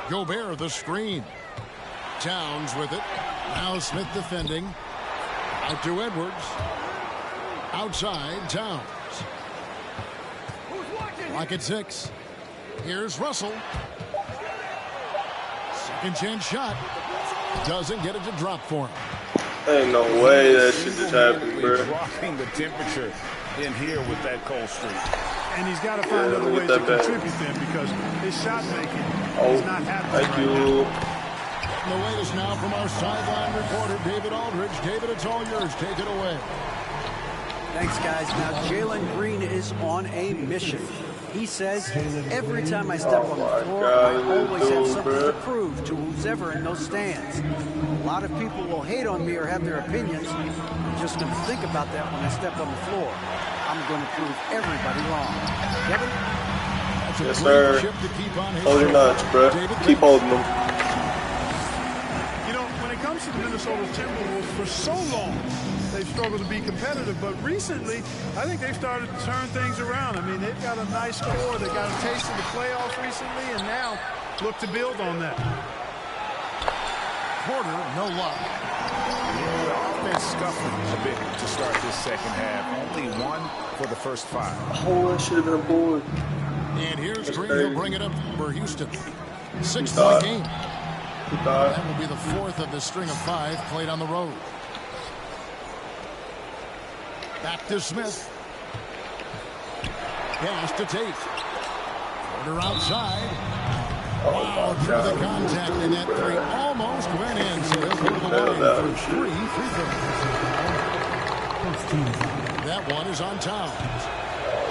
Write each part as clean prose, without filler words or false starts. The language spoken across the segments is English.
Gobert the screen. Towns with it. Now Smith defending. Out to Edwards. Outside, Towns. Clock at 6. Here's Russell. Second chance shot. Doesn't get it to drop for him. Ain't no way that shit just happened, bro. Dropping the temperature in here with that cold streak. And he's got to find other ways to contribute then, because his shot making is not happening. Thank you. The latest now from our sideline reporter, David Aldridge. David, it's all yours. Take it away. Thanks, guys. Now, Jalen Green is on a mission. He says, every time I step on the floor, I always have something to prove to who's ever in those stands. A lot of people will hate on me or have their opinions. I'm just going to think about that when I step on the floor. I'm going to prove everybody wrong. Kevin? Yes, sir. Hold your nuts, bro. Keep holding them. You know, when it comes to the Minnesota Timberwolves, for so long, they've struggled to be competitive, but recently, I think they've started to turn things around. I mean, they've got a nice score. They got a taste of the playoffs recently, and now look to build on that. Porter, no luck. The offense scuffling a bit to start this second half. Only 1 for the first 5. Oh, that should have been a board. And here's Green. He'll bring it up for Houston. 6-point game. That will be the 4th of the string of 5 played on the road. Back to Smith. Pass to Tate. Porter outside. Wow, through the contact in that 3. Almost went in. So he'll go to the line for 3 free throws. That one is on Towns.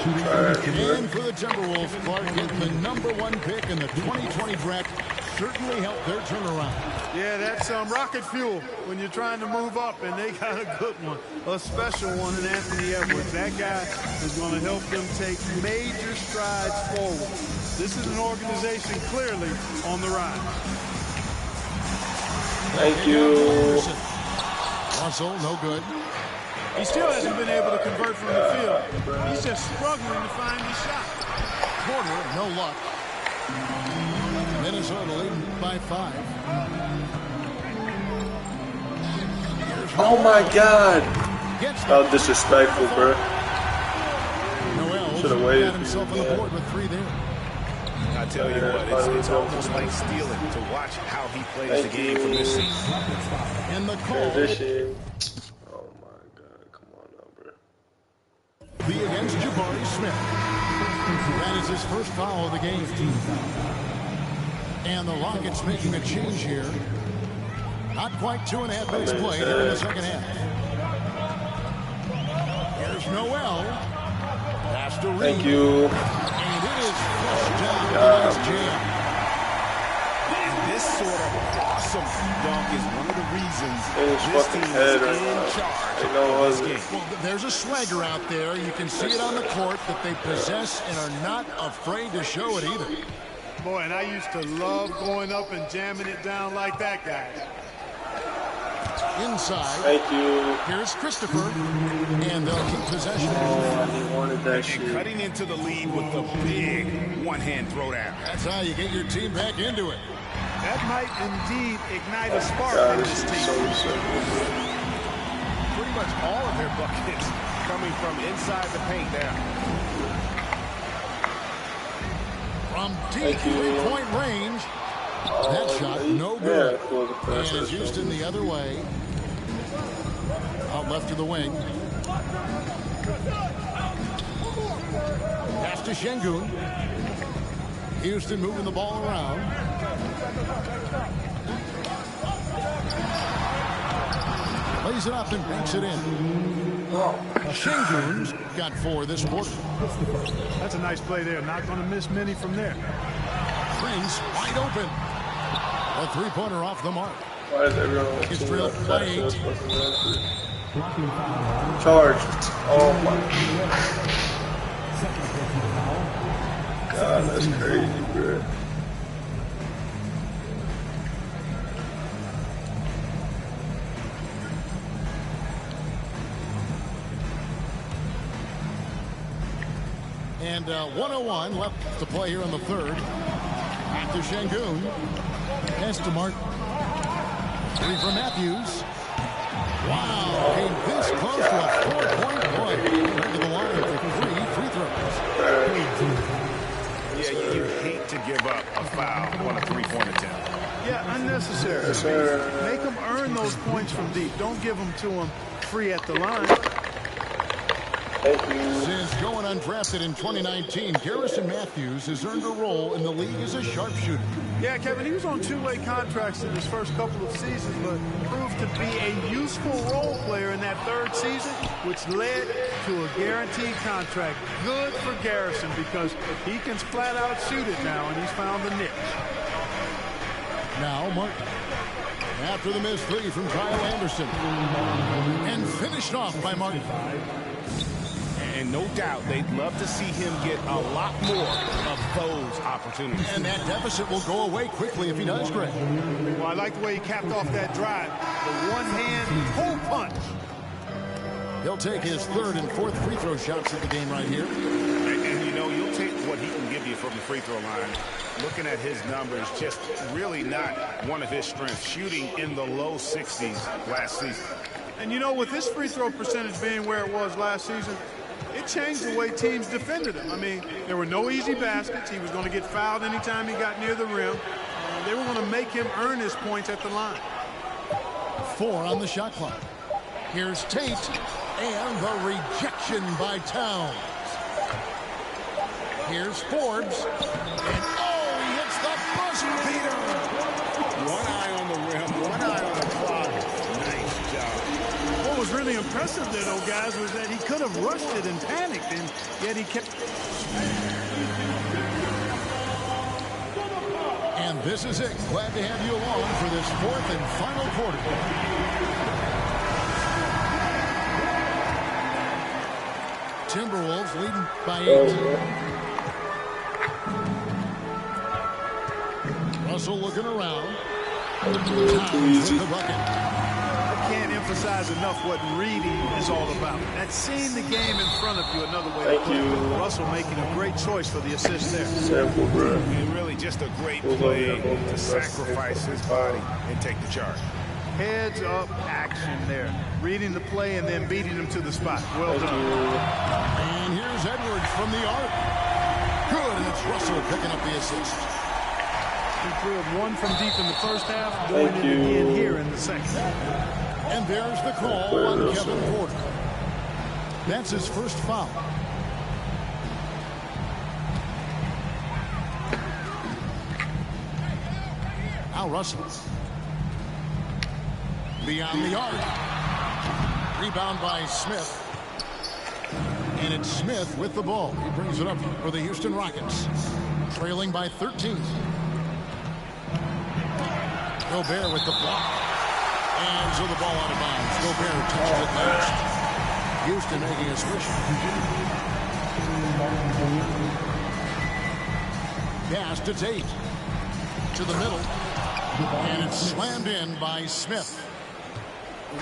And for the Timberwolves, Clark getting the #1 pick in the 2020 draft certainly helped their turnaround. Yeah, that's rocket fuel when you're trying to move up, and they got a good one, a special one in Anthony Edwards. That guy is going to help them take major strides forward. This is an organization clearly on the rise. Thank you. Russell, no good. He still hasn't been able to convert from the field. He's just struggling to find his shot. Porter, no luck. Minnesota leading by 5. Oh my God! How disrespectful, bro. Should have waited. Got himself on the board with 3 there. I tell you what, it's almost like stealing to watch how he plays the game from this seat. And the call. Transition. Oh my God! Come on now, bro. Be against Jabari Smith. That is his first foul of the game. And the Rockets making a change here. Not quite 2.5 minutes played in the second half. Here's Noel. Pass to Reed. Thank you. And it is flushed down. Nice jam. And this sort of awesome dunk is one of the reasons His this fucking team head is right in now. charge Ain't no of this other. game. Well, there's a swagger out there. You can see it on the court that they possess and are not afraid to show it either. Boy, and I used to love going up and jamming it down like that guy. Inside. Thank you. Here's Christopher. And they'll keep possession. Oh, I wanted that And shit. cutting into the lead with a big one-hand throwdown. That's how you get your team back into it. That might indeed ignite a spark God, in this this is team. so simple. Pretty much all of their buckets coming from inside the paint there. From deep 3-point range. That shot, no good. And it's Houston the other way. Out left to the wing. Pass to Şengün. Houston moving the ball around. Lays it up and banks it in. Şengün's got 4 this quarter. That's a nice play there. Not going to miss many from there. Prince wide open. A 3-pointer off the mark. Why is everyone It's drilled by 8. Charged. Oh my God, that's crazy, bro. And 101 left to play here in the third. Back to Şengün. Pass to Martin. Three for Matthews. Wow, came this close to a 4-point play. To the line for 3 free throws. Yeah, you hate to give up a foul on a three-point attempt. Yeah, unnecessary. Yes, sir. Make them earn those points from deep. Don't give them to them free at the line. Thank you. Since going undrafted in 2019, Garrison Matthews has earned a role in the league as a sharpshooter. Yeah, Kevin, he was on two-way contracts in his first couple of seasons, but proved to be a useful role player in that third season, which led to a guaranteed contract. Good for Garrison because he can flat out shoot it now, and he's found the niche. Now Martin. After the missed three from Kyle Anderson. And finished off by Martin. And no doubt they'd love to see him get a lot more of those opportunities. And that deficit will go away quickly if he does, Greg. Well, I like the way he capped off that drive. The one-hand pull punch. He'll take his third and fourth free throw shots of the game right here. And you know, you'll take what he can give you from the free throw line. Looking at his numbers, just really not one of his strengths. Shooting in the low 60s last season. And you know, with his free throw percentage being where it was last season, it changed the way teams defended him. I mean, there were no easy baskets. He was going to get fouled anytime he got near the rim. They were going to make him earn his points at the line. 4 on the shot clock. Here's Tate. And the rejection by Towns. Here's Forbes. And oh, he hits the buzzer beater. One eye on the rim, one eye on the clock. Nice job. What was really impressive there, though, guys, was that he could have rushed it and panicked, and yet he kept... And this is it. Glad to have you along for this fourth and final quarter. Timberwolves leading by 8. Russell looking around. Towns with the bucket. I can't emphasize enough what reading is all about. That's seeing the game in front of you another way. Thank you. Russell making a great choice for the assist there. Sample, bro. And really just a great play to sacrifice his body and take the charge. Heads up action there. Reading the play and then beating him to the spot. Well done. And here's Edwards from the arc. Good, and it's Russell picking up the assist. He threw it one from deep in the first half, doing it again here in the second. And there's the call on Kevin Porter. That's his first foul. Now Russell. Beyond the arc. Rebound by Smith. And it's Smith with the ball. He brings it up for the Houston Rockets. Trailing by 13. Gobert with the block. And so the ball out of bounds. Gobert touches it last. Houston making a switch. Pass to Tate. To the middle. And it's slammed in by Smith.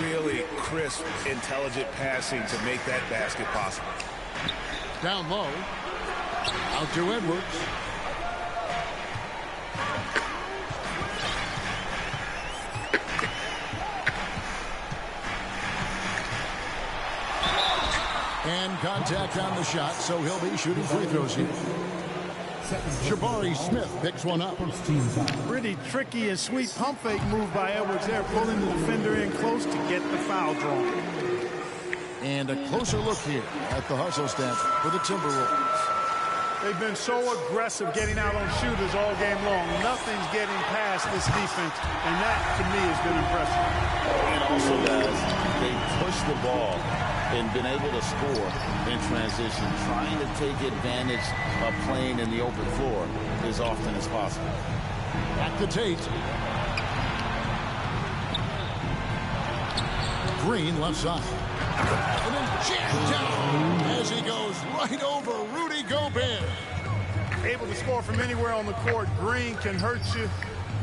Really crisp, intelligent passing to make that basket possible. Down low. Out to Edwards. And contact on the shot, so he'll be shooting free throws here. Jabari Smith picks one up. Pretty tricky and sweet pump fake move by Edwards there, pulling the defender in close to get the foul drawn. And a closer look here at the hustle stats for the Timberwolves. They've been so aggressive getting out on shooters all game long. Nothing's getting past this defense, and that, to me, has been impressive. And also, guys, they pushed the ball and been able to score in transition, trying to take advantage of playing in the open floor as often as possible. Back to Tate. Green left side. And then jammed down as he goes right over Rudy Gobert. Able to score from anywhere on the court. Green can hurt you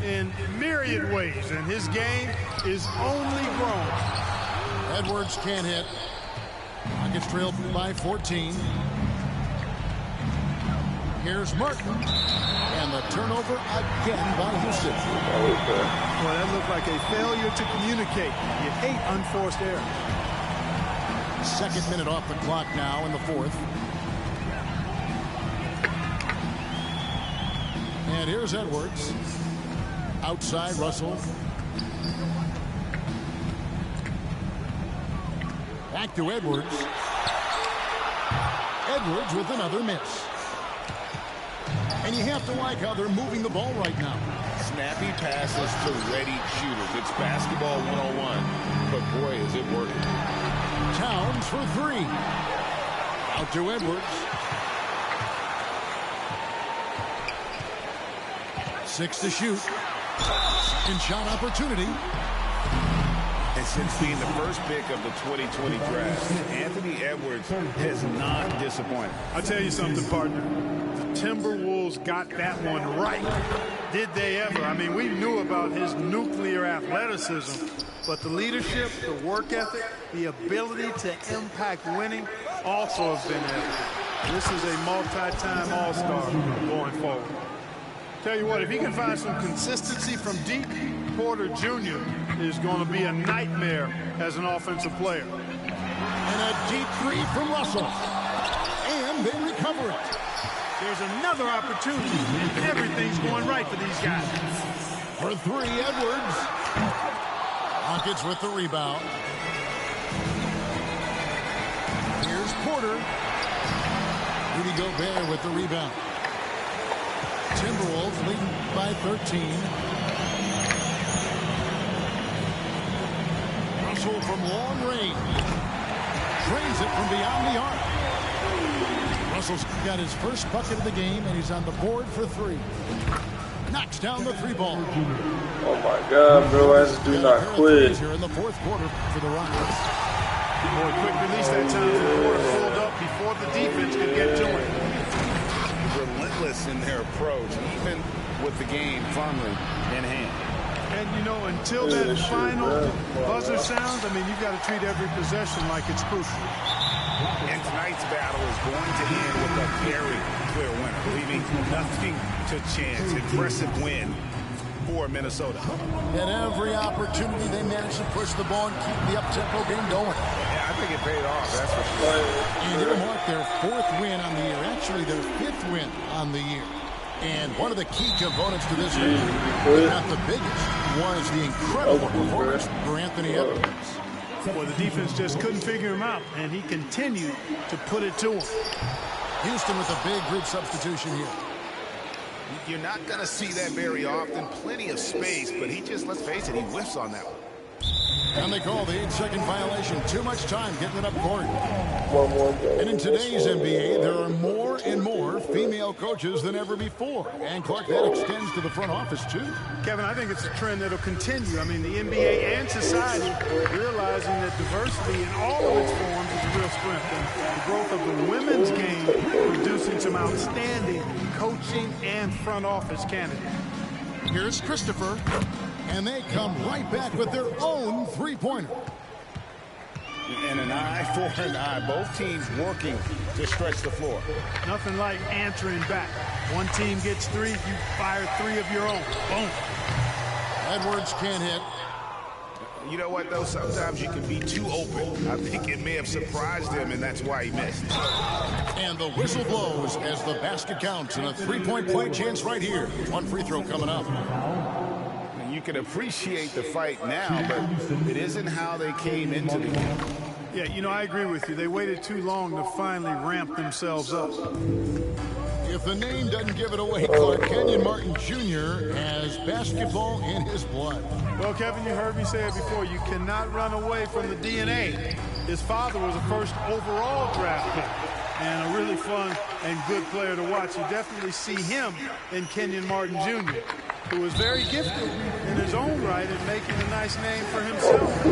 in myriad ways, and his game is only growing. Edwards can't hit. Rockets trailed by 14. Here's Martin. And the turnover again by Houston. Well, that looked like a failure to communicate. You hate unforced error. Second minute off the clock now in the fourth. And here's Edwards. Outside Russell. Back to Edwards. Edwards with another miss. And you have to like how they're moving the ball right now. Snappy passes to ready shooters. It's basketball 101, but boy, is it working. Towns for three. Out to Edwards. 6 to shoot. Second shot opportunity. And since being the first pick of the 2020 draft, Anthony Edwards has not disappointed. I'll tell you something, partner. The Timberwolves got that one right. Did they ever? I mean, we knew about his nuclear athleticism, but the leadership, the work ethic, the ability to impact winning also have been evident. This is a multi-time all-star going forward. Tell you what, if he can find some consistency from deep, Porter Jr. is going to be a nightmare as an offensive player. And a deep three from Russell. And they recover it. There's another opportunity, and everything's going right for these guys. For three, Edwards. Rockets with the rebound. Here's Porter. Rudy Gobert with the rebound. Timberwolves leading by 13. Russell from long range. Drains it from beyond the arc. Russell's got his first bucket of the game, and he's on the board for three. Knocks down the three ball. Oh my God, bro! I just do not quit. Here in the fourth quarter for the Rockets. Boy, quick release that time. The Porter pulled up before the defense could get to him. Relentless in their approach, even with the game firmly in hand. And, you know, until that final buzzer sounds, I mean, you've got to treat every possession like it's crucial. And tonight's battle is going to end with a very clear winner, leaving nothing to chance. Impressive win for Minnesota. At every opportunity, they managed to push the ball and keep the up-tempo game going. Yeah, I think it paid off, that's for sure. And it'll mark their fourth win on the year, actually their fifth win on the year. And one of the key components to this game, but not the biggest, was the incredible performance for Anthony Edwards. Well, the defense just couldn't figure him out, and he continued to put it to him. Houston with a big grid substitution here. You're not going to see that very often. Plenty of space, but he just, let's face it, he whiffs on that one. And they call the 8-second violation. Too much time getting it up court. And in today's NBA, there are more and more female coaches than ever before. And, Clark, that extends to the front office, too. Kevin, I think it's a trend that'll continue. I mean, the NBA and society realizing that diversity in all of its forms is a real strength. And the growth of the women's game producing some outstanding coaching and front office candidates. Here's Christopher. And they come right back with their own three-pointer. And an eye for an eye. Both teams working to stretch the floor. Nothing like answering back. One team gets three, you fire three of your own. Boom. Edwards can't hit. You know what, though? Sometimes you can be too open. I think it may have surprised him, and that's why he missed. And the whistle blows as the basket counts. And a three-point play chance right here. One free throw coming up. You can appreciate the fight now, but it isn't how they came into the game. Yeah, you know, I agree with you. They waited too long to finally ramp themselves up. If the name doesn't give it away, Clark, Kenyon Martin Jr. has basketball in his blood. Well, Kevin, you heard me say it before. You cannot run away from the DNA. His father was a first overall draft pick and a really fun and good player to watch. You definitely see him in Kenyon Martin Jr., who is very gifted in his own right and making a nice name for himself.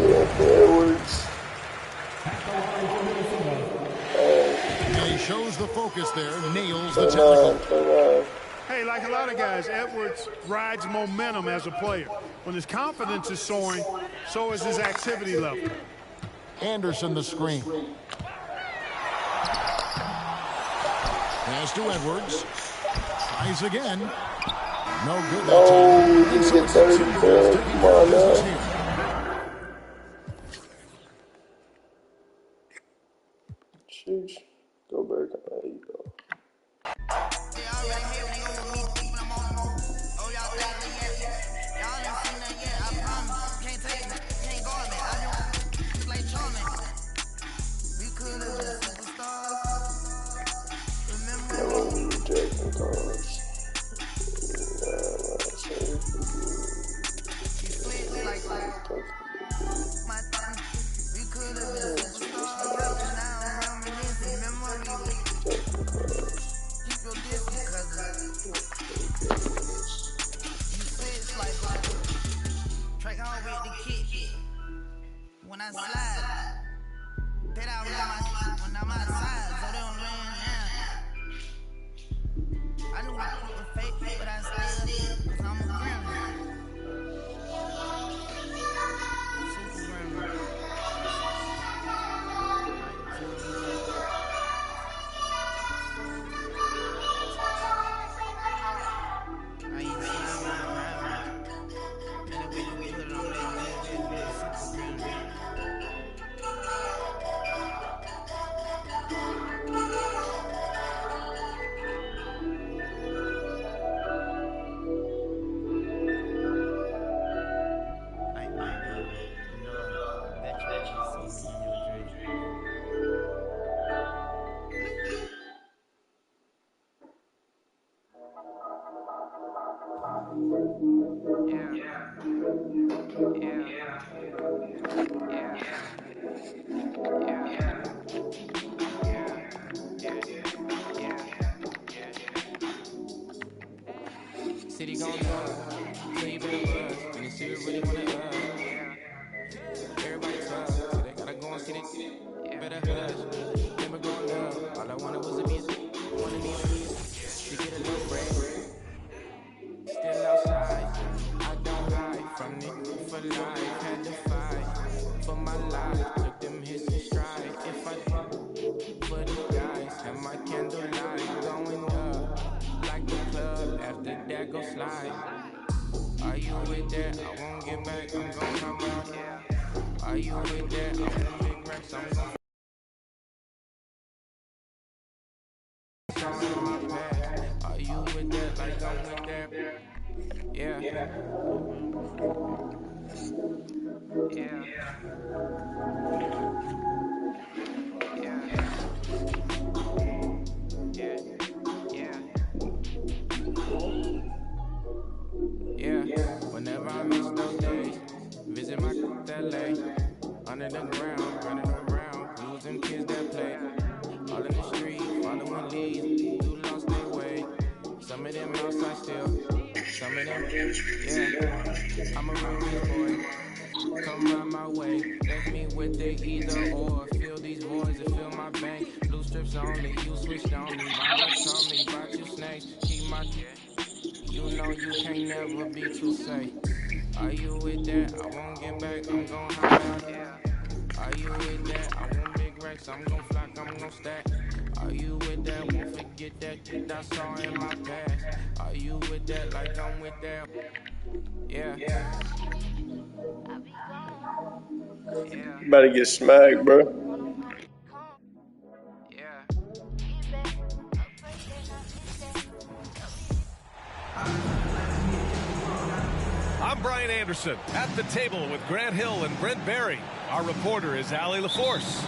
And he shows the focus there, nails the tackle. Hey, like a lot of guys, Edwards rides momentum as a player. When his confidence is soaring, so is his activity level. Anderson the screen. Pass to Edwards. Tries again. No good that Oh, time. you And so get it's 30 Timberwolves there. taking Come care of on business now. here. Sheesh. Go back. There you go. Never we rejecting cards. Track hard with the kick. When I slide, they don't run when I'm outside, so they don't run now. I knew I was fake, but I still, cause I'm a gremlin. Super gremlin. I ain't slime my grandma. And the way you put it on that super gremlin. City gon' know, so you better buzz. And the city really wanna everybody tough, so they gotta go and see the better hush. Never growing up, all I wanted was a music. Wanted me to get a little break. Still outside, I don't hide from it for life. Had to fight for my life. Took them hits in stride. If I for the guys, have my candlelight going up like the club. After that, go slide. Are you with that? I won't get back. I'm gon' come out. Are you with that? I want big racks. I'm gon' are you with that? Like I'm with that? Yeah. Yeah. Yeah, whenever I miss those days, visit my LA, under the ground, running around, losing kids that play, all in the street, following leads, who lost their way, some of them outside still, some of them, yeah, I'm a real boy, come round my way, left me with the either or, fill these voids and fill my bank, blue strips only, you switched on me, mama told me about you snakes, keep my you know you can't never be too safe. Are you with that? I won't get back, I'm gon' hide out. Are you with that? I want big racks, I'm gon' flock, I'm gon' stack. Are you with that? Won't forget that shit I saw in my past. Are you with that? Like I'm with that? Yeah. You better get smacked, bro. I'm Brian Anderson at the table with Grant Hill and Brent Barry. Our reporter is Allie LaForce.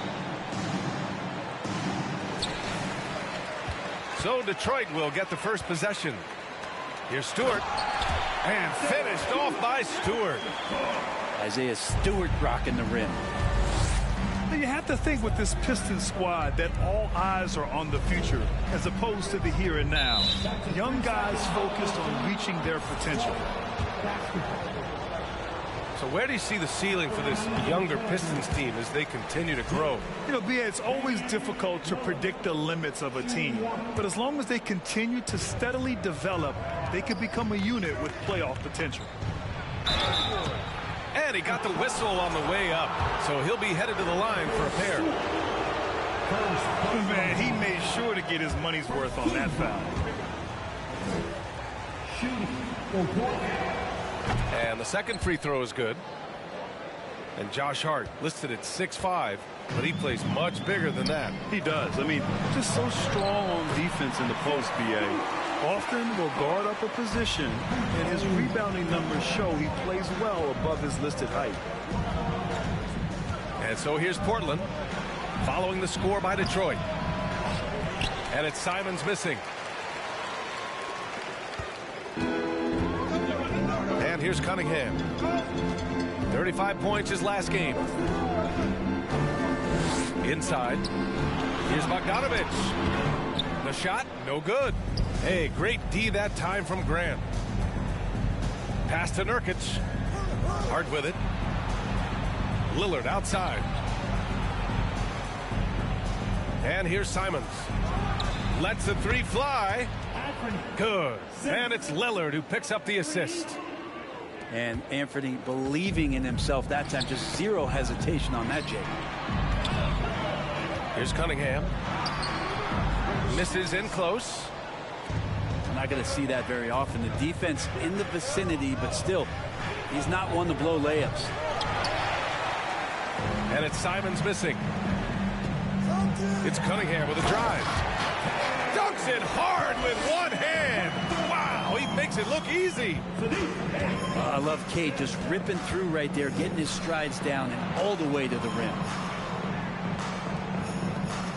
So Detroit will get the first possession. Here's Stewart. And finished off by Stewart. Isaiah Stewart rocking the rim. You have to think with this Pistons squad that all eyes are on the future as opposed to the here and now. Young guys focused on reaching their potential. So where do you see the ceiling for this younger Pistons team as they continue to grow? You know, BA, it's always difficult to predict the limits of a team. But as long as they continue to steadily develop, they can become a unit with playoff potential. And he got the whistle on the way up, so he'll be headed to the line for a pair. Man, he made sure to get his money's worth on that foul. And the second free throw is good. And Josh Hart listed at 6'5", but he plays much bigger than that. He does. I mean, just so strong on defense in the post, BA. Often will guard up a position, and his rebounding numbers show he plays well above his listed height. And so here's Portland, following the score by Detroit. And it's Simons missing. And here's Cunningham. 35 points his last game. Inside. Here's Bogdanovich. The shot, no good. Hey, great D that time from Grant. Pass to Nurkic. Hard with it. Lillard outside. And here's Simons. Lets the three fly. Good. And it's Lillard who picks up the assist. And Anthony believing in himself that time. Just zero hesitation on that, Jay. Here's Cunningham. Misses in close. I'm not going to see that very often. The defense in the vicinity, but still, he's not one to blow layups. And it's Simons missing. It's Cunningham with a drive. Dunks it hard with one hand. Wow, he makes it look easy. I love Cade just ripping through right there, getting his strides down and all the way to the rim.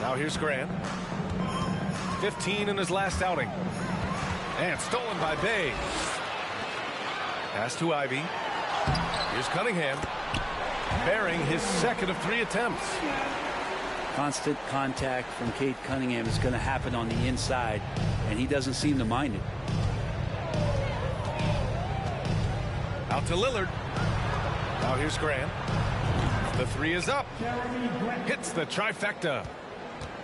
Now here's Grant. 15 in his last outing. And stolen by Bay. Pass to Ivy. Here's Cunningham. Bearing his second of 3 attempts. Constant contact from Cade Cunningham is going to happen on the inside, and he doesn't seem to mind it. Out to Lillard. Now here's Grant. The 3 is up. Hits the trifecta.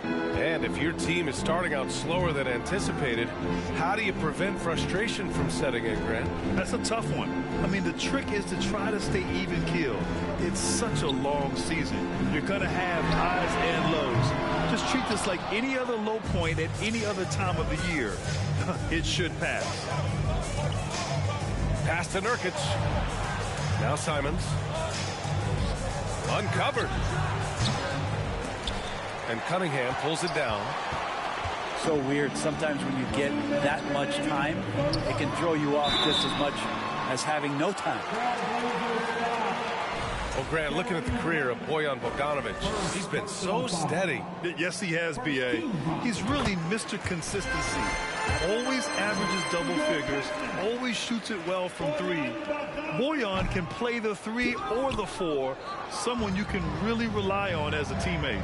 And if your team is starting out slower than anticipated, how do you prevent frustration from setting in, Grant? That's a tough one. I mean, the trick is to try to stay even keeled. It's such a long season. You're going to have highs and lows. Just treat this like any other low point at any other time of the year. It should pass. Pass to Nurkic. Now Simons. Uncovered. And Cunningham pulls it down. So weird. Sometimes when you get that much time, it can throw you off just as much as having no time. Well, Grant, looking at the career of Bojan Bogdanovic, he's been so steady. Yes, he has, B.A. He's really Mr. Consistency. Always averages double figures, always shoots it well from 3. Bojan can play the 3 or the 4, someone you can really rely on as a teammate.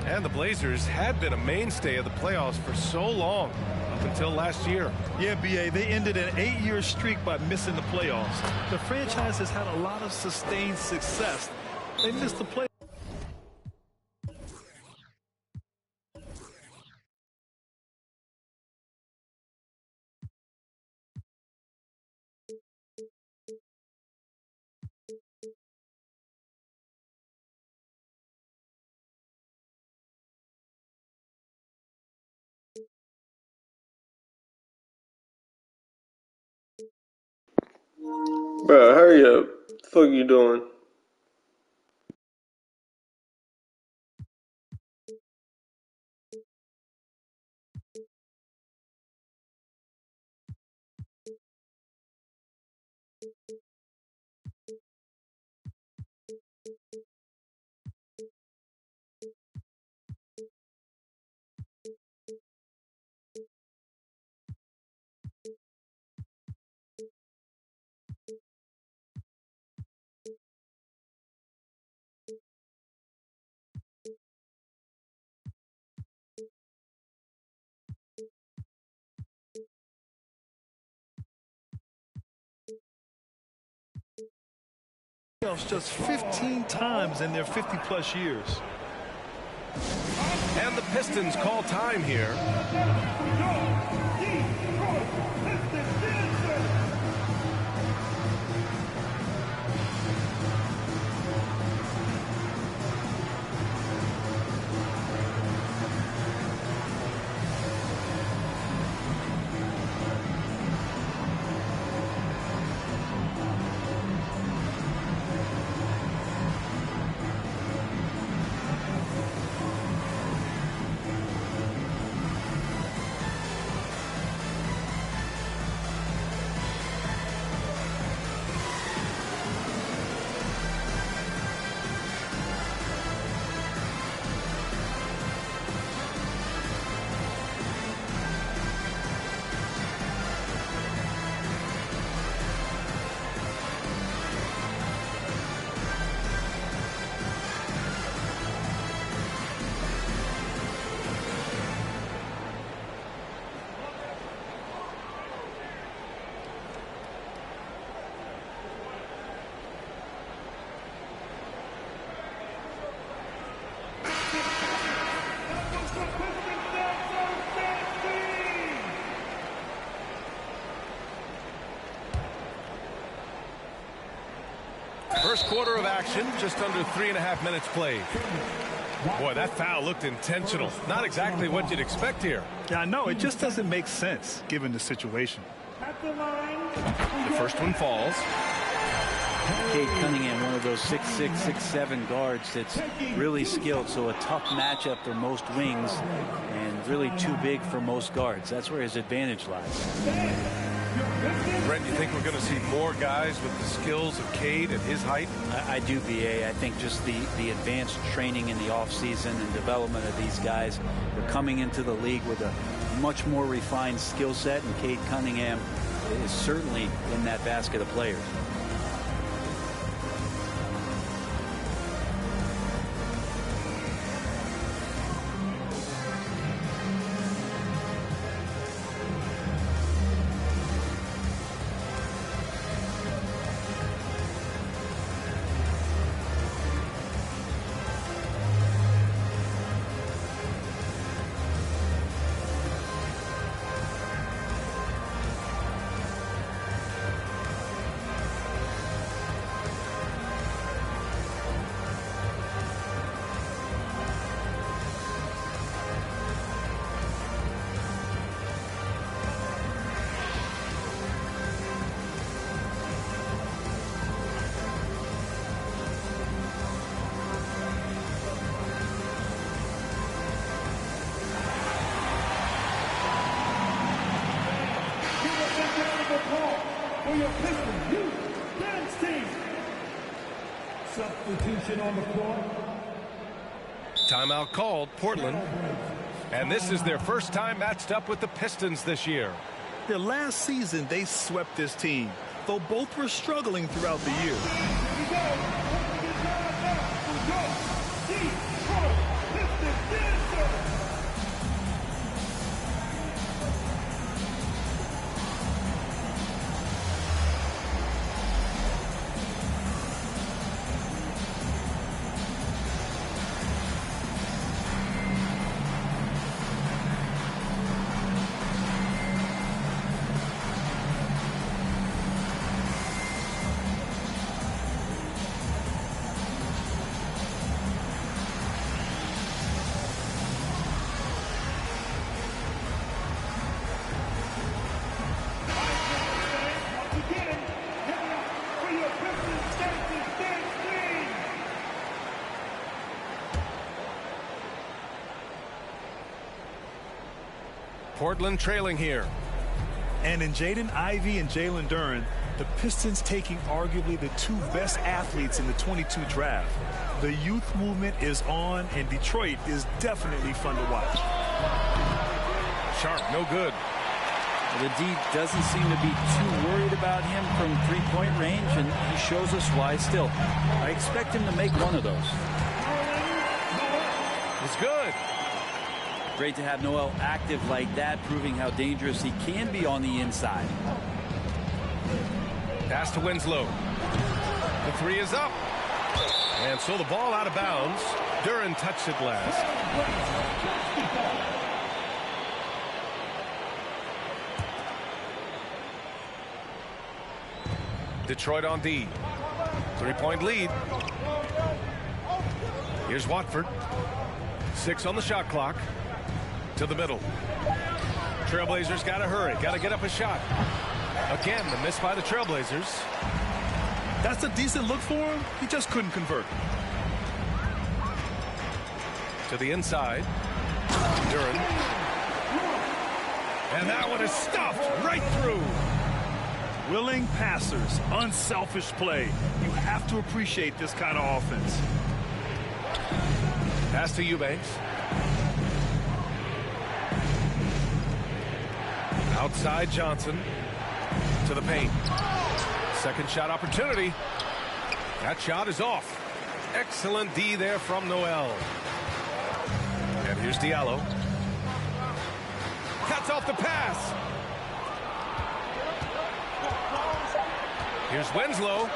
And the Blazers had been a mainstay of the playoffs for so long, up until last year. Yeah, B.A., they ended an 8-year streak by missing the playoffs. The franchise has had a lot of sustained success. They missed the playoffs. Bro, hurry up. What the fuck you doing? Just 15 times in their 50-plus years. And the Pistons call time here. First quarter of action, just under 3.5 minutes played. Boy, that foul looked intentional. Not exactly what you'd expect here. Yeah, I know. It just doesn't make sense given the situation. The first one falls. Cade Cunningham, one of those 6'6", 6'7" guards that's really skilled. So a tough matchup for most wings and really too big for most guards. That's where his advantage lies. Brent, you think we're going to see more guys with the skills of Cade at his height? I do, BA. I think just the advanced training in the offseason and development of these guys. They're coming into the league with a much more refined skill set, and Cade Cunningham is certainly in that basket of players. Substitution on the floor. Timeout called, Portland. And this is their first time matched up with the Pistons this year. The last season, they swept this team, though both were struggling throughout the year. Portland trailing here. And in Jaden Ivey and Jalen Duren, the Pistons taking arguably the two best athletes in the 22 draft. The youth movement is on, and Detroit is definitely fun to watch. Sharp, no good. The D doesn't seem to be too worried about him from three-point range, and he shows us why still. I expect him to make one of those. It's good. Great to have Noel active like that, proving how dangerous he can be on the inside. Pass to Winslow. The three is up. And so the ball out of bounds. Duren touched it last. Detroit on D. 3-point lead. Here's Watford. 6 on the shot clock. To the middle. Trailblazers got to hurry. Got to get up a shot. Again, the miss by the Trailblazers. That's a decent look for him. He just couldn't convert. To the inside. Duren. And that one is stuffed right through. Willing passers, unselfish play. You have to appreciate this kind of offense. Pass to Eubanks. Outside Johnson to the paint. Second shot opportunity. That shot is off. Excellent D there from Noel. And here's Diallo. Cuts off the pass. Here's Winslow.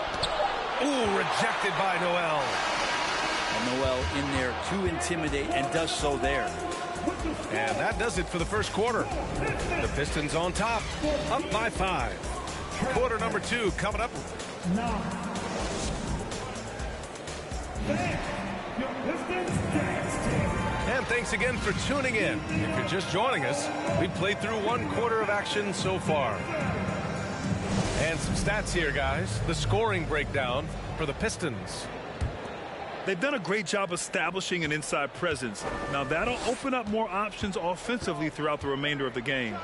Ooh, rejected by Noel. And Noel in there to intimidate, and does so there. And that does it for the first quarter. The Pistons on top, up by 5. Quarter number 2 coming up. And thanks again for tuning in. If you're just joining us, we've played through 1/4 of action so far. And some stats here, guys. The scoring breakdown for the Pistons. They've done a great job establishing an inside presence. Now that'll open up more options offensively throughout the remainder of the game.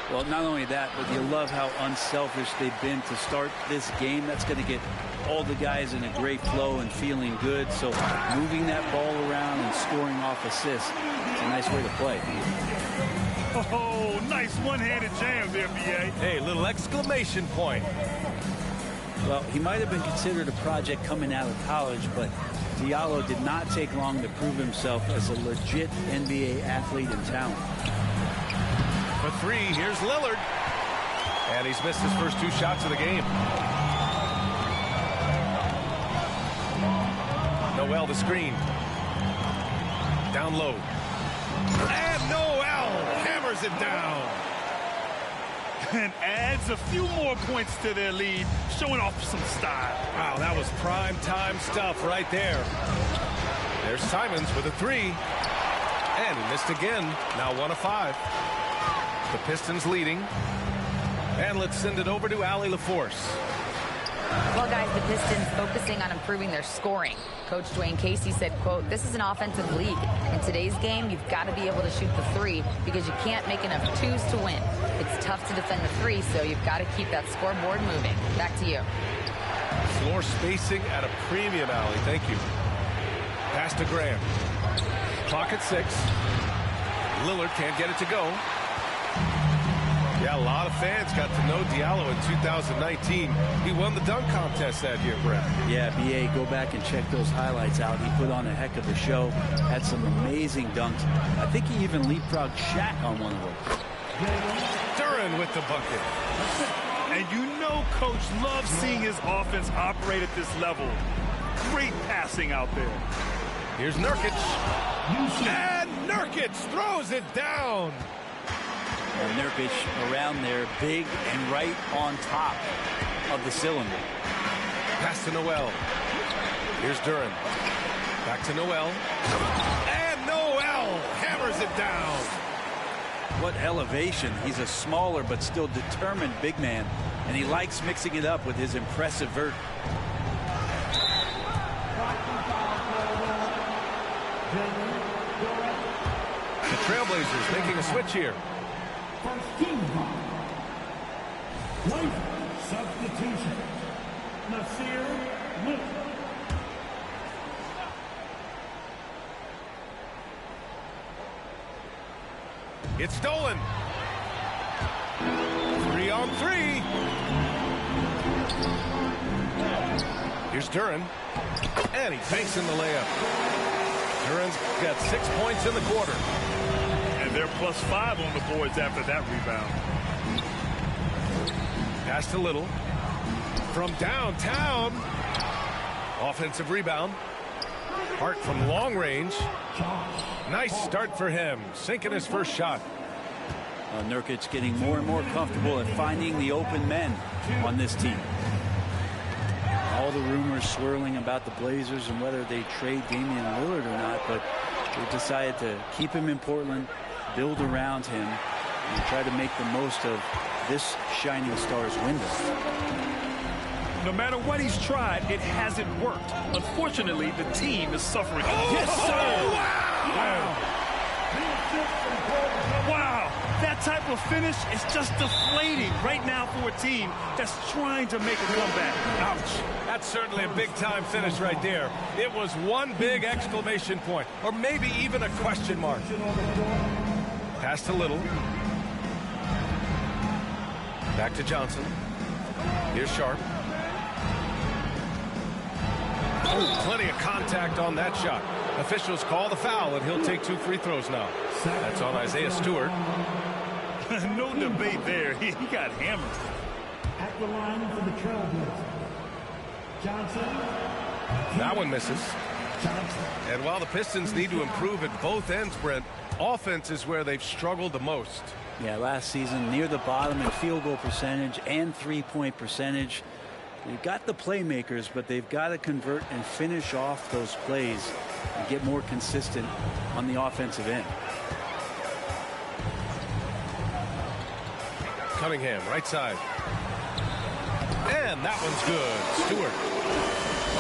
Well, not only that, but you love how unselfish they've been to start this game. That's going to get all the guys in a great flow and feeling good. So moving that ball around and scoring off assists, it's a nice way to play. Oh, nice one-handed jam there, B.A. Hey, little exclamation point. Well, he might have been considered a project coming out of college, but Diallo did not take long to prove himself as a legit NBA athlete and talent. For three, here's Lillard. And he's missed his first 2 shots of the game. Noel the screen. Down low. And Noel hammers it down. And adds a few more points to their lead, showing off some style. Wow, that was prime time stuff right there. There's Simons with a 3. And he missed again. Now 1 of 5. The Pistons leading. And let's send it over to Allie LaForce. Well, guys, the Pistons focusing on improving their scoring. Coach Dwayne Casey said, quote, "This is an offensive league. In today's game, you've got to be able to shoot the 3 because you can't make enough 2s to win. It's tough to defend the 3, so you've got to keep that scoreboard moving." Back to you. Floor spacing at a premium, Allie. Thank you. Pass to Graham. Clock at 6. Lillard can't get it to go. Yeah, a lot of fans got to know Diallo in 2019. He won the dunk contest that year, Brett. Yeah, B.A., go back and check those highlights out. He put on a heck of a show, had some amazing dunks. I think he even leapfrogged Shaq on one of them. Duren with the bucket. And you know Coach loves seeing his offense operate at this level. Great passing out there. Here's Nurkic. And Nurkic throws it down. And Nurkic around there, big and right on top of the cylinder. Pass to Noel. Here's Duren. Back to Noel. And Noel hammers it down. What elevation. He's a smaller but still determined big man. And he likes mixing it up with his impressive vert. The Trailblazers making a switch here. Late substitution. Nasir Little. It's stolen. 3 on 3. Here's Duren. And he takes in the layup. Duren's got 6 points in the quarter. And they're +5 on the boards after that rebound. Pass to Little. From downtown. Offensive rebound. Hart from long range. Nice start for him. Sinking his first shot. Nurkic getting more and more comfortable at finding the open men on this team. All the rumors swirling about the Blazers and whether they trade Damian Lillard or not, but they decided to keep him in Portland, build around him, and try to make the most of this shining star's window. No matter what he's tried, it hasn't worked. Unfortunately, the team is suffering. Oh, yes, sir! Wow! Wow! That type of finish is just deflating right now for a team that's trying to make a comeback. Ouch. That's certainly a big-time finish right there. It was one big exclamation point, or maybe even a question mark. Pass to Little. Back to Johnson. Here's Sharp. Oh, plenty of contact on that shot. Officials call the foul, and he'll take 2 free throws now. That's on Isaiah Stewart. No debate there. He got hammered. At the line for the Trailblazers. Johnson. That one misses. Johnson. And while the Pistons need to improve at both ends, Brent, offense is where they've struggled the most. Yeah, last season near the bottom in field goal percentage and 3-point percentage. They've got the playmakers, but they've got to convert and finish off those plays and get more consistent on the offensive end. Cunningham, right side. And that one's good.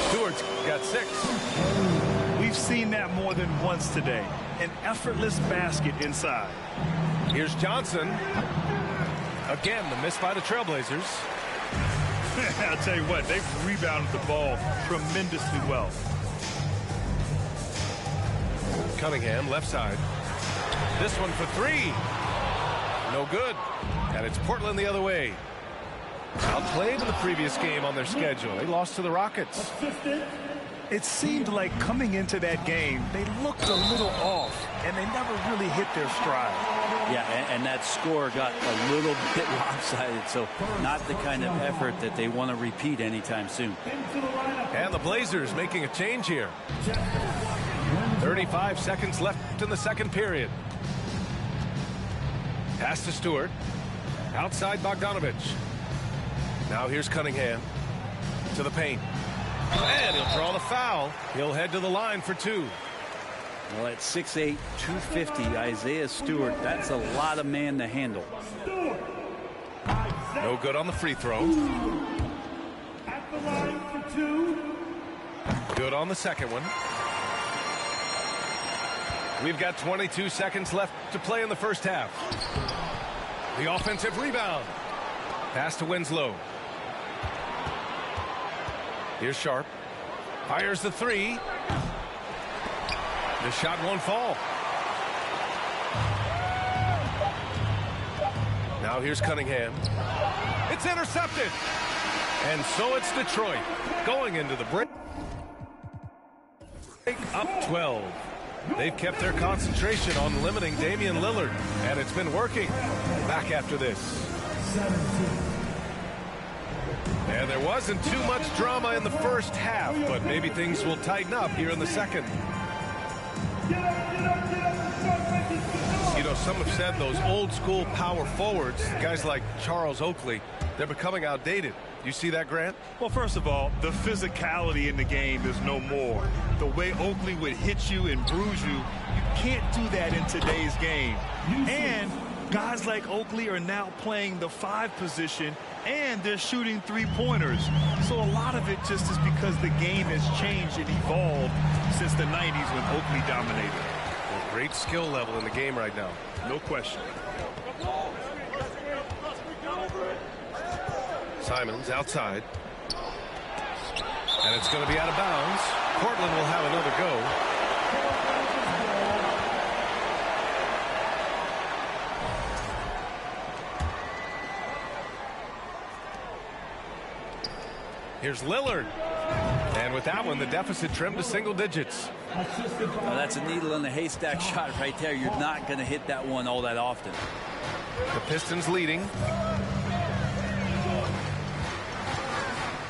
Stewart's got 6. We've seen that more than once today. An effortless basket inside. Here's Johnson. Again, the miss by the Trailblazers. I'll tell you what, they've rebounded the ball tremendously well. Cunningham, left side. This one for 3. No good. And it's Portland the other way. Outplayed in the previous game on their schedule. They lost to the Rockets. It seemed like coming into that game, they looked a little off, and they never really hit their stride. Yeah, and that score got a little bit lopsided, so not the kind of effort that they want to repeat anytime soon. And the Blazers making a change here. 35 seconds left in the second period. Pass to Stewart. Outside Bogdanovich. Now here's Cunningham to the paint. And he'll draw the foul. He'll head to the line for 2. Well, at 6'8", 250, Isaiah Stewart, that's a lot of man to handle. No good on the free throw. At the line for 2. Good on the second one. We've got 22 seconds left to play in the first half. The offensive rebound. Pass to Winslow. Here's Sharp. Fires the 3. The shot won't fall. Now here's Cunningham. It's intercepted. And so it's Detroit going into the break. Up 12. They've kept their concentration on limiting Damian Lillard, and it's been working. Back after this. 17. And there wasn't too much drama in the first half, but maybe things will tighten up here in the second. You know, some have said those old school power forwards, guys like Charles Oakley, they're becoming outdated. You see that, Grant? Well, first of all, the physicality in the game is no more. The way Oakley would hit you and bruise you, you can't do that in today's game. And guys like Oakley are now playing the 5 position, and they're shooting 3-pointers. So a lot of it just is because the game has changed and evolved since the 90s when Oakley dominated. Well, great skill level in the game right now. No question. Simons outside. And it's going to be out of bounds. Portland will have another go. Here's Lillard. And with that one, the deficit trimmed to single digits. Well, that's a needle in the haystack shot right there. You're not going to hit that one all that often. The Pistons leading.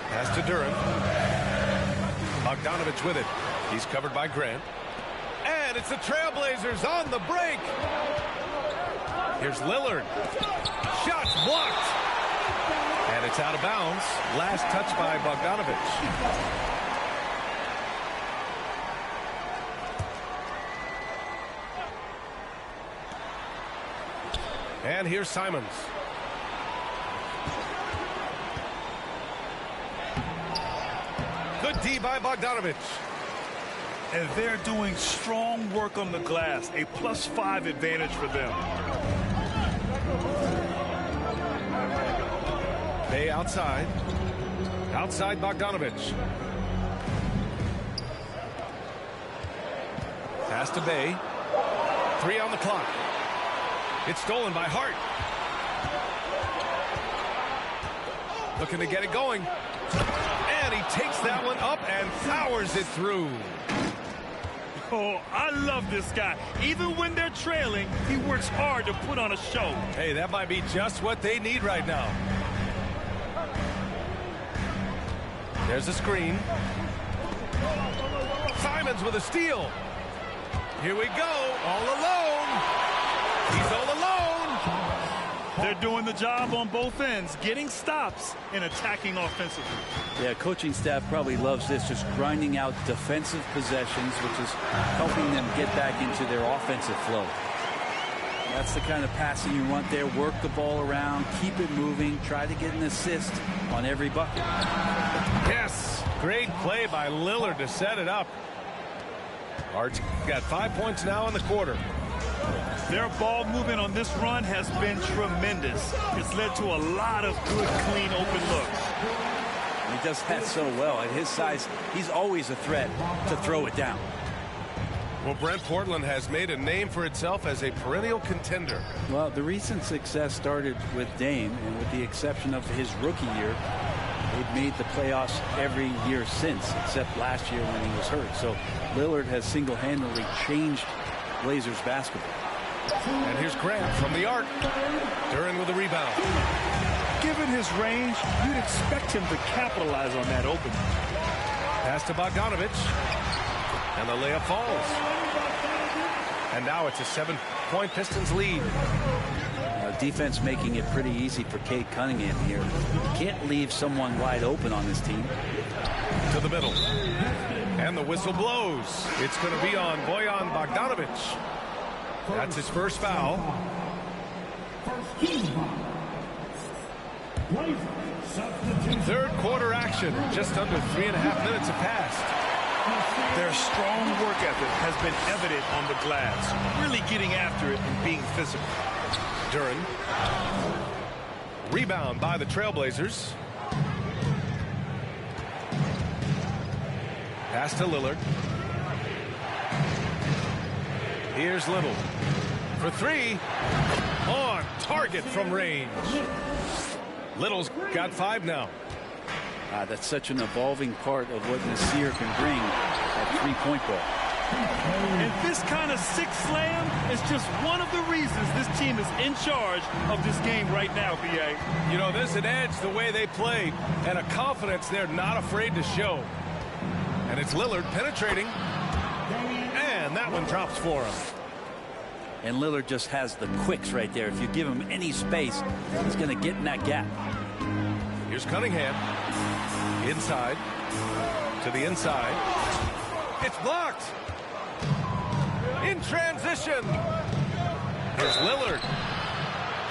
Pass to Duran. Bogdanovich with it. He's covered by Grant. And it's the Trailblazers on the break. Here's Lillard. Shots blocked. And it's out of bounds. Last touch by Bogdanovich. And here's Simons. Good D by Bogdanovich. And they're doing strong work on the glass. A +5 advantage for them. Bay outside. Outside Bogdanovich. Pass to Bay. 3 on the clock. It's stolen by Hart. Looking to get it going. And he takes that one up and powers it through. Oh, I love this guy. Even when they're trailing, he works hard to put on a show. Hey, that might be just what they need right now. There's a screen. Simons with a steal. Here we go, all alone. He's all alone. They're doing the job on both ends, getting stops and attacking offensively. Yeah, coaching staff probably loves this, just grinding out defensive possessions, which is helping them get back into their offensive flow. That's the kind of passing you want there. Work the ball around, keep it moving, try to get an assist on every bucket. Yes, great play by Lillard to set it up. Art's got 5 points now in the quarter. Their ball movement on this run has been tremendous. It's led to a lot of good, clean, open looks. He does that so well. At his size, he's always a threat to throw it down. Well, Brent, Portland has made a name for itself as a perennial contender. Well, the recent success started with Dame, and with the exception of his rookie year, they've made the playoffs every year since, except last year when he was hurt. So Lillard has single-handedly changed Blazers basketball. And here's Grant from the arc. Duren with the rebound. Given his range, you'd expect him to capitalize on that opening. Pass to Bogdanovic. And the layup falls. And now it's a 7-point Pistons lead. Defense making it pretty easy for Cade Cunningham here. You can't leave someone wide open on this team. To the middle. And the whistle blows. It's going to be on Bojan Bogdanovic. That's his first foul. Third quarter action. Just under 3.5 minutes have passed. Their strong work ethic has been evident on the glass, really getting after it and being physical. Duren. Rebound by the Trailblazers. Pass to Lillard. Here's Little. For three. On target from range. Little's got 5 now. That's such an evolving part of what Nasir can bring at three-point ball. And this kind of six slam is just one of the reasons this team is in charge of this game right now, B.A. You know, there's an edge the way they play and a confidence they're not afraid to show. And it's Lillard penetrating. And that one drops for him. And Lillard just has the quicks right there. If you give him any space, he's going to get in that gap. Here's Cunningham. Inside. To the inside. It's blocked. In transition. Here's Lillard.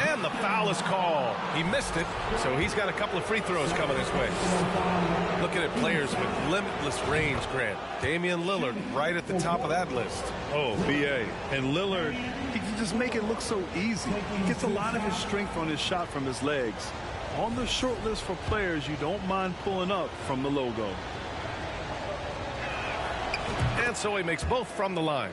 And the foul is called. He missed it, so he's got a couple of free throws coming his way. Looking at players with limitless range, Grant. Damian Lillard right at the top of that list. Oh, B.A. And Lillard, he can just make it look so easy. He gets a lot of his strength on his shot from his legs. On the short list for players you don't mind pulling up from the logo. And so he makes both from the line.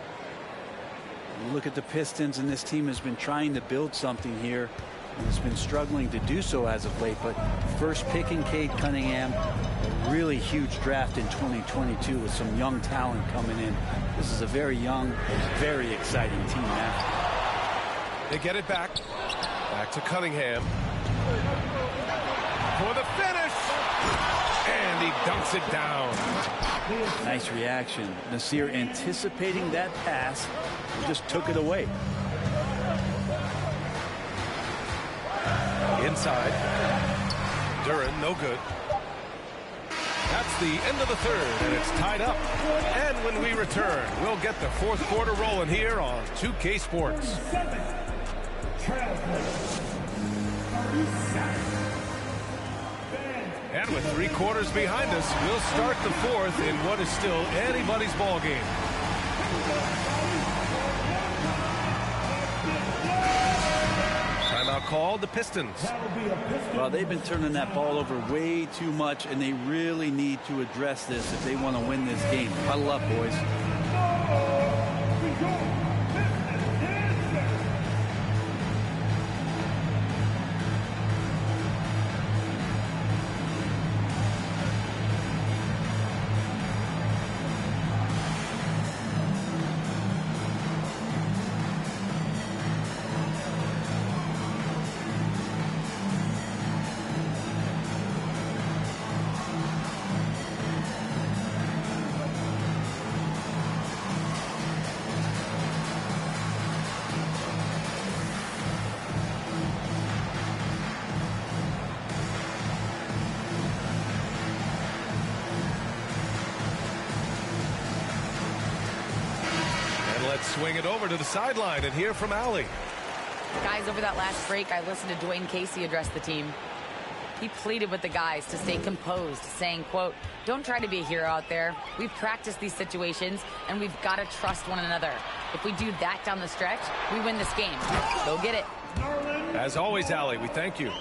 You look at the Pistons, and this team has been trying to build something here. And it's been struggling to do so as of late. But first picking Cade Cunningham, a really huge draft in 2022 with some young talent coming in. This is a very young, very exciting team now. They get it back. Back to Cunningham. For the finish. And he dunks it down. Nice reaction. Nasir anticipating that pass. He just took it away. Inside. Duren, no good. That's the end of the third, and it's tied up. And when we return, we'll get the fourth quarter rolling here on 2K Sports. And with 3 quarters behind us, we'll start the fourth in what is still anybody's ball game. Timeout called the Pistons. Well, they've been turning that ball over way too much, and they really need to address this if they want to win this game. Huddle up, boys. let's swing it over to the sideline and hear from Allie. Guys, over that last break, I listened to Dwayne Casey address the team. He pleaded with the guys to stay composed, saying, quote, "Don't try to be a hero out there. We've practiced these situations, and we've got to trust one another. If we do that down the stretch, we win this game. Go get it." As always, Allie, we thank you.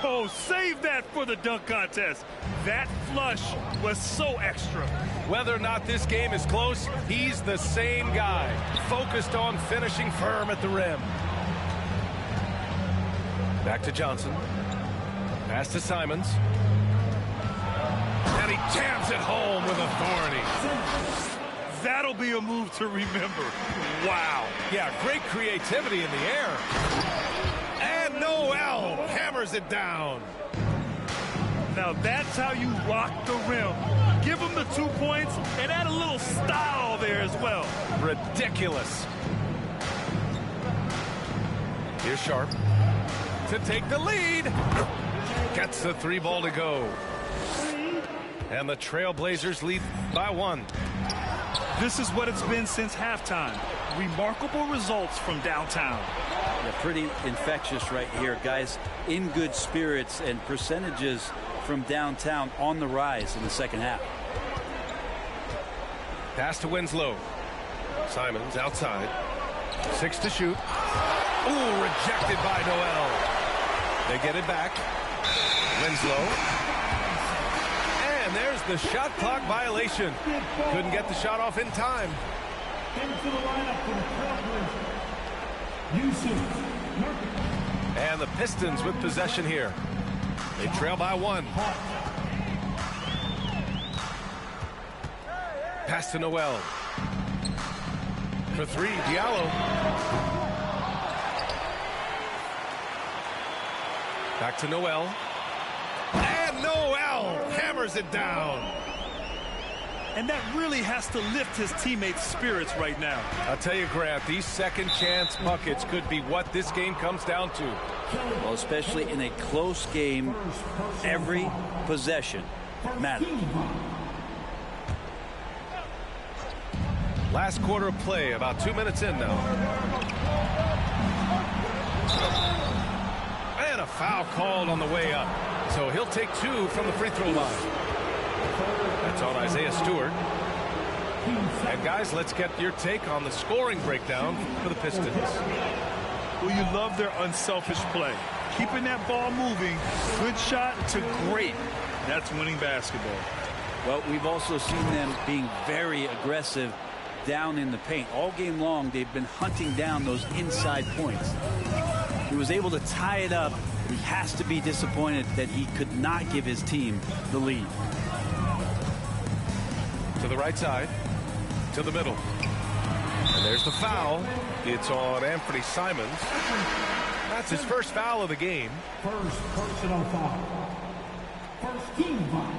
Oh, save that for the dunk contest. That flush was so extra. Whether or not this game is close, he's the same guy, focused on finishing firm at the rim. Back to Johnson. Pass to Simons. And he jams it home with authority. That'll be a move to remember. Wow. Yeah, great creativity in the air. And Noel hammers it down. Now that's how you rock the rim. Give him the 2 points and add a little style there as well. Ridiculous. Here's Sharp to take the lead. Gets the 3 ball to go. And the Trailblazers lead by 1. This is what it's been since halftime. Remarkable results from downtown. Yeah, pretty infectious right here. Guys in good spirits, and percentages from downtown on the rise in the second half. Pass to Winslow. Simons outside. 6 to shoot. Ooh, rejected by Noel. They get it back. Winslow. And there's the shot clock violation. Couldn't get the shot off in time. Into the lineup for the Trailblazers, Yusuf Nurkic. And the Pistons with possession here. They trail by 1. Pass to Noel. For 3, Diallo. Back to Noel. And Noel hammers it down. And that really has to lift his teammates' spirits right now. I'll tell you, Grant, these second chance buckets could be what this game comes down to. Well, especially in a close game, every possession matters. Last quarter of play, about 2 minutes in now. And a foul called on the way up. So he'll take 2 from the free throw line. That's on Isaiah Stewart. And guys, let's get your take on the scoring breakdown for the Pistons. Well, you love their unselfish play. Keeping that ball moving, good shot to great. That's winning basketball. Well, we've also seen them being very aggressive down in the paint. All game long, they've been hunting down those inside points. He was able to tie it up. He has to be disappointed that he could not give his team the lead. To the right side, to the middle. And there's the foul. It's on Anthony Simons. That's his first foul of the game. First personal foul. First team foul.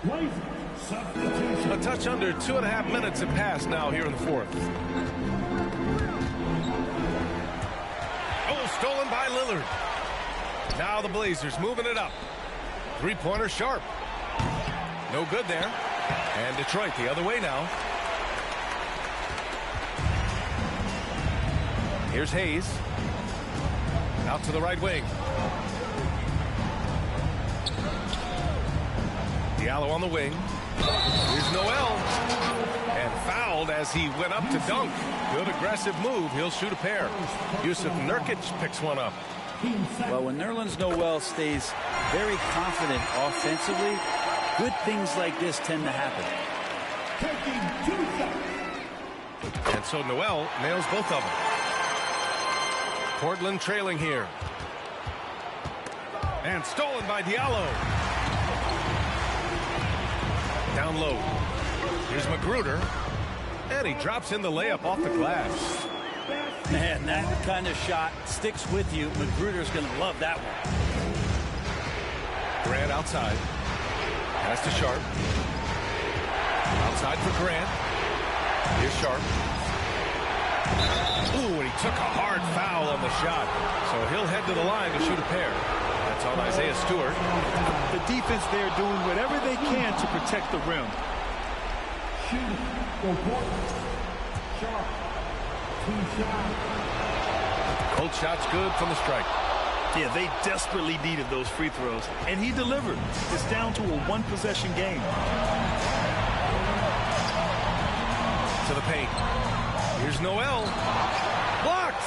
Blazers substitution. A touch under 2.5 minutes have passed now here in the 4th. Oh, stolen by Lillard. Now the Blazers moving it up. 3-pointer Sharp. No good there. And Detroit the other way now. Here's Hayes. Out to the right wing. Diallo on the wing. Here's Noel. And fouled as he went up to dunk. Good aggressive move. He'll shoot a pair. Yusuf Nurkic picks one up. Well, when Nerlens Noel stays very confident offensively, good things like this tend to happen. And so Noel nails both of them. Portland trailing here. And stolen by Diallo. Down low. Here's Magruder. And he drops in the layup off the glass. Man, that kind of shot sticks with you. Magruder's going to love that one. Grant outside. Pass to Sharp. Outside for Grant. Here's Sharp. Ooh, and he took a hard foul on the shot. So he'll head to the line to shoot a pair. That's on Isaiah Stewart. The defense there doing whatever they can to protect the rim. Cold shot's good from the strike. Yeah, they desperately needed those free throws, and he delivered. It's down to a one-possession game. To the paint. Here's Noel. Blocked.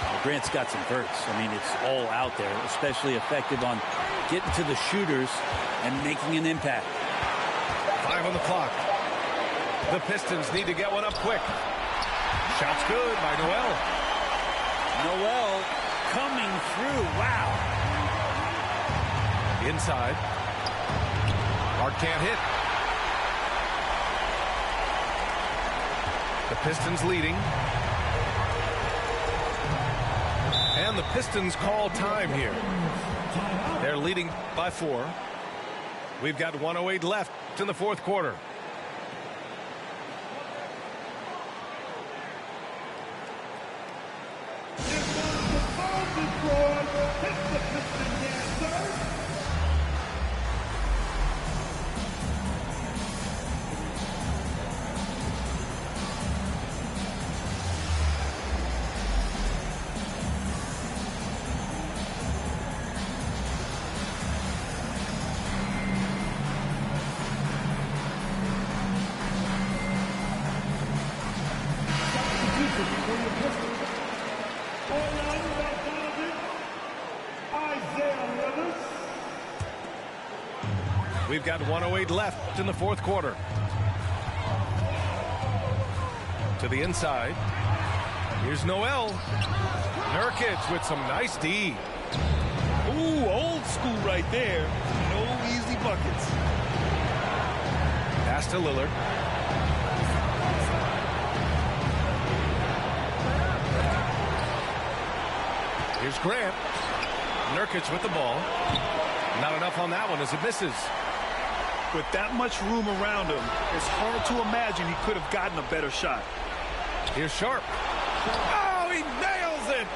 Well, Grant's got some verts. I mean, it's all out there, especially effective on getting to the shooters and making an impact. 5 on the clock. The Pistons need to get one up quick. Shot's good by Noel. Noel coming through. Wow. Inside. Hart can't hit. The Pistons leading. And the Pistons call time here. They're leading by 4. We've got 1:08 left in the fourth quarter. We've got 1:08 left in the fourth quarter. To the inside. Here's Noel. Nurkic with some nice D. Ooh, old school right there. No easy buckets. Pass to Lillard. Here's Grant. Nurkic with the ball. Not enough on that one as it misses. With that much room around him, it's hard to imagine he could have gotten a better shot. Here's Sharp. Oh, he nails it!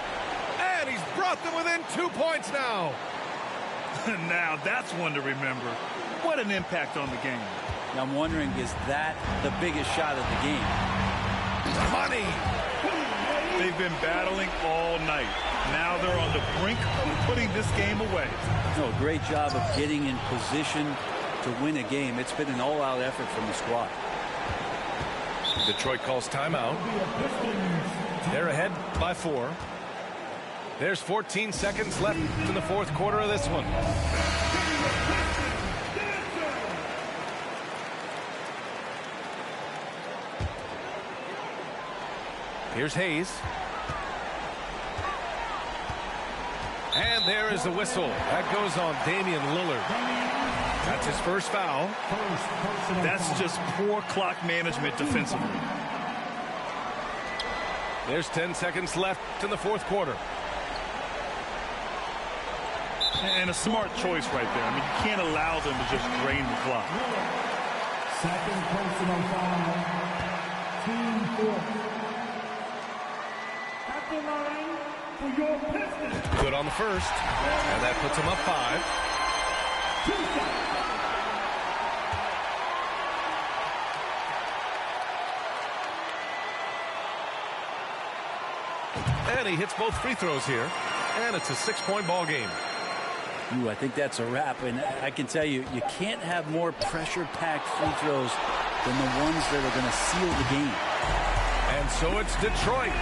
And he's brought them within 2 points now. Now that's one to remember. What an impact on the game. Now I'm wondering, is that the biggest shot of the game? Money! They've been battling all night. Now they're on the brink of putting this game away. No, great job of getting in position to win a game. It's been an all-out effort from the squad. Detroit calls timeout. They're ahead by 4. There's 14 seconds left in the fourth quarter of this one. Here's Hayes. And there is the whistle. That goes on Damian Lillard. That's his first foul. That's just poor clock management defensively. There's 10 seconds left in the fourth quarter. And a smart choice right there. I mean, you can't allow them to just drain the clock. Second personal foul. Team 4. At the line for your Pistons. Good on the first. And that puts him up 5. 2 seconds. And he hits both free throws here. And it's a 6-point ball game. Ooh, I think that's a wrap. And I can tell you, you can't have more pressure-packed free throws than the ones that are going to seal the game. And so it's Detroit